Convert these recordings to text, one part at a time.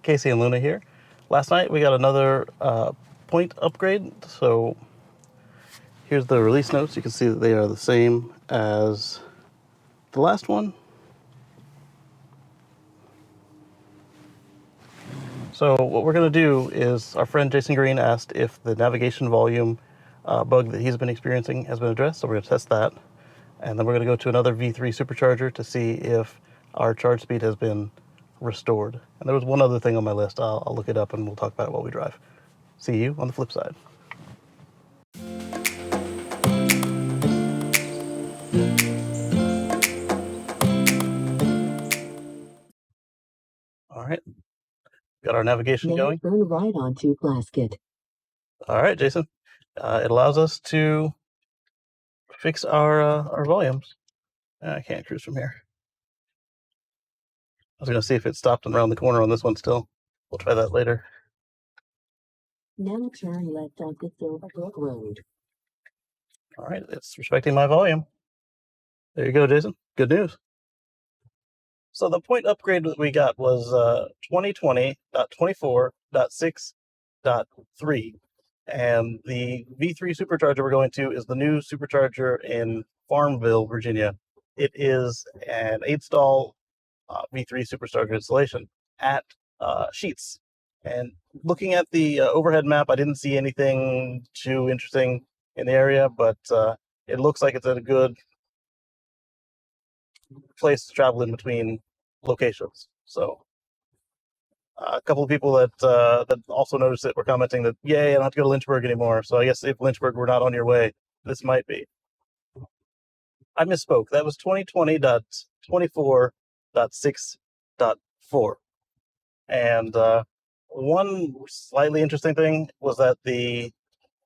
Kacey and Luna here. Last night we got another point upgrade, so here's the release notes. You can see that they are the same as the last one. So what we're going to do is, our friend Jason Green asked if the navigation volume bug that he's been experiencing has been addressed, so we're going to test that. And then we're going to go to another V3 supercharger to see if our charge speed has been restored. And there was one other thing on my list. I'll look it up and we'll talk about it while we drive. See you on the flip side. All right, got our navigation going. Turn right onto Plaskett. All right, Jason. It allows us to fix our volumes. I can't cruise from here. I was going to see if it stopped around the corner on this one still. We'll try that later. Now turn left onto Silverbrook Road. All right, it's respecting my volume. There you go, Jason. Good news. So the point upgrade that we got was 2020.24.6.3. And the V3 supercharger we're going to is the new supercharger in Farmville, Virginia. It is an 8-stall V3 supercharger installation at Sheets. And looking at the overhead map, I didn't see anything too interesting in the area, but it looks like it's at a good place to travel in between locations. So a couple of people that also noticed it were commenting that, yay, I don't have to go to Lynchburg anymore. So I guess if Lynchburg were not on your way, this might be. I misspoke. That was 2020.24.6.4. And one slightly interesting thing was that the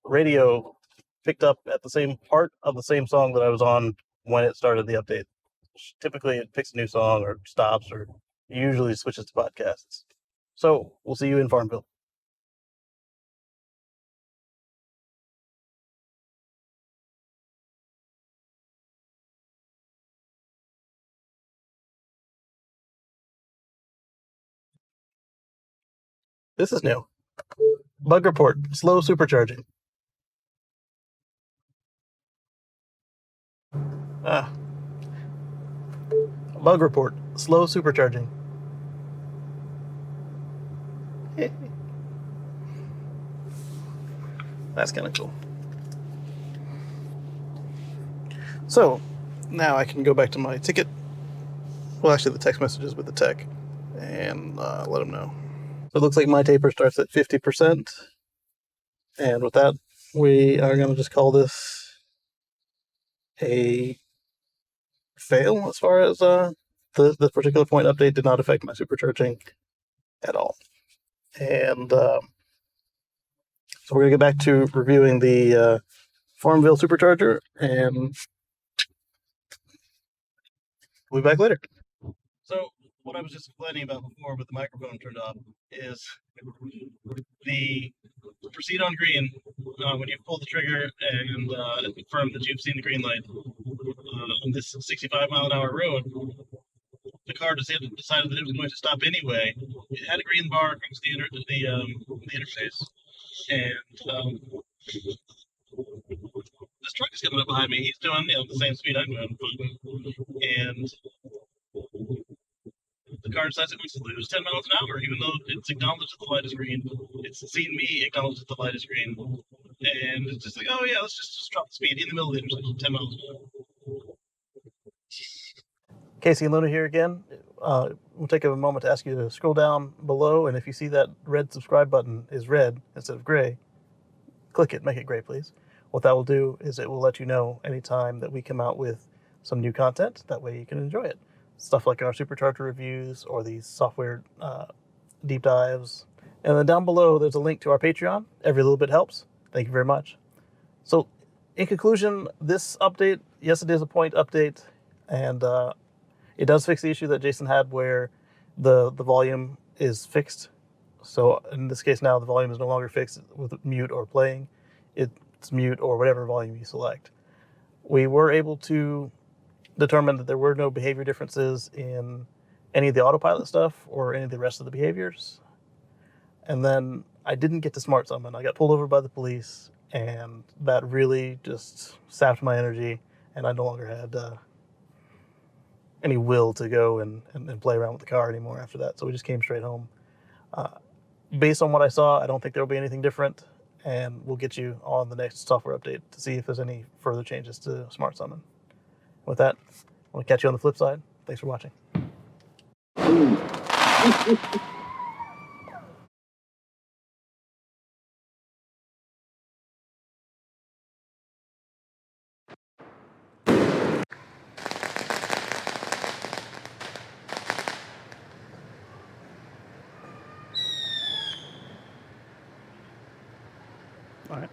radio picked up at the same part of the same song that I was on when it started the update. Typically, it picks a new song or stops or usually switches to podcasts. So we'll see you in Farmville. This is new. Bug report, slow supercharging. Bug report, slow supercharging. That's kind of cool. So now I can go back to my ticket. Well, actually, the text messages with the tech and let them know. So it looks like my taper starts at 50%. And with that, we are going to just call this a fail as far as the particular point update did not affect my supercharging at all. And so we're going to get back to reviewing the Farmville supercharger, and we'll be back later. So what I was just complaining about before with the microphone turned off is the proceed on green when you pull the trigger and confirm that you've seen the green light on this 65-mile-an-hour road. The car decided that it was going to stop anyway. It had a green bar across the interface, and this truck is coming up behind me. He's doing the same speed I'm doing, and the car decides it wants to lose 10 miles an hour, even though it's acknowledged that the light is green. It's seen me acknowledge that the light is green, and it's just like, oh yeah, let's just drop the speed in the middle of the intersection, 10 miles an hour. Kacey and Luna here again. We'll take a moment to ask you to scroll down below, and if you see that red subscribe button is red instead of gray, click it, make it gray, please. What that will do is it will let you know anytime that we come out with some new content. That way you can enjoy it. Stuff like our supercharger reviews or these software deep dives. And then down below, there's a link to our Patreon. Every little bit helps. Thank you very much. So in conclusion, this update, yes, it is a point update, and it does fix the issue that Jason had where the volume is fixed. So in this case now, the volume is no longer fixed with mute or playing. It's mute or whatever volume you select. We were able to determine that there were no behavior differences in any of the autopilot stuff or any of the rest of the behaviors. And then I didn't get to smart summon. I got pulled over by the police, and that really just sapped my energy, and I no longer had any will to go and play around with the car anymore after that. So we just came straight home. Based on what I saw, I don't think there will be anything different, and we'll get you on the next software update to see if there's any further changes to Smart Summon. With that, I'll catch you on the flip side. Thanks for watching. All right.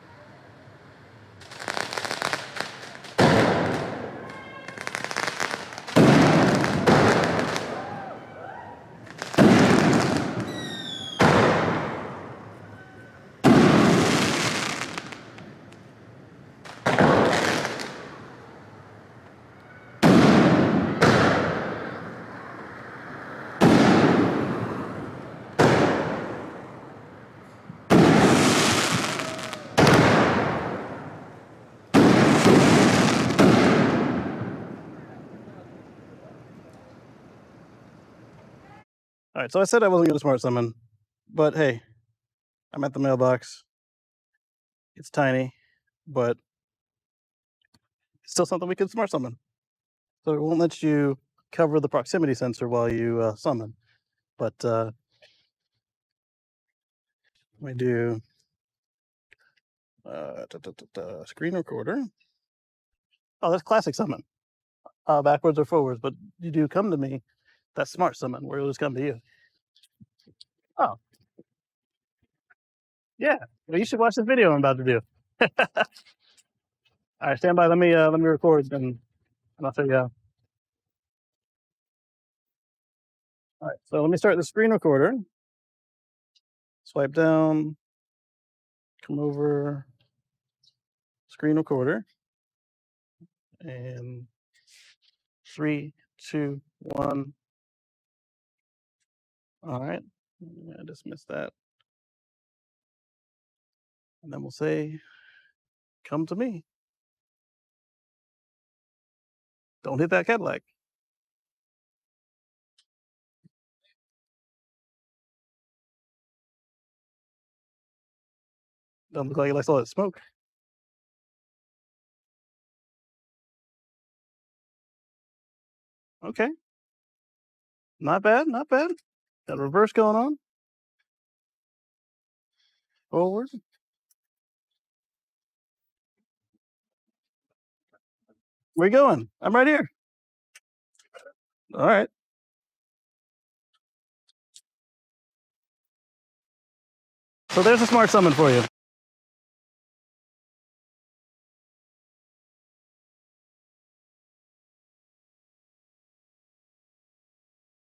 All right, so I said I wasn't going to smart summon, but hey, I'm at the mailbox. It's tiny, but it's still something we could smart summon. So it won't let you cover the proximity sensor while you summon. But we do screen recorder. Oh, that's classic summon. Backwards or forwards, but you do come to me. That's smart summon, where it'll just come to you. Oh, yeah. Well, you should watch this video I'm about to do. All right, stand by. Let me record and I'll tell you how. All right, so let me start the screen recorder. Swipe down, come over, screen recorder, and 3, 2, 1. All right, I just missed that. And then we'll say, come to me. Don't hit that Cadillac. Doesn't look like it likes all that smoke. Okay. Not bad, not bad. Got a reverse going on. Forward. Where you going? I'm right here. All right. So there's a smart summon for you.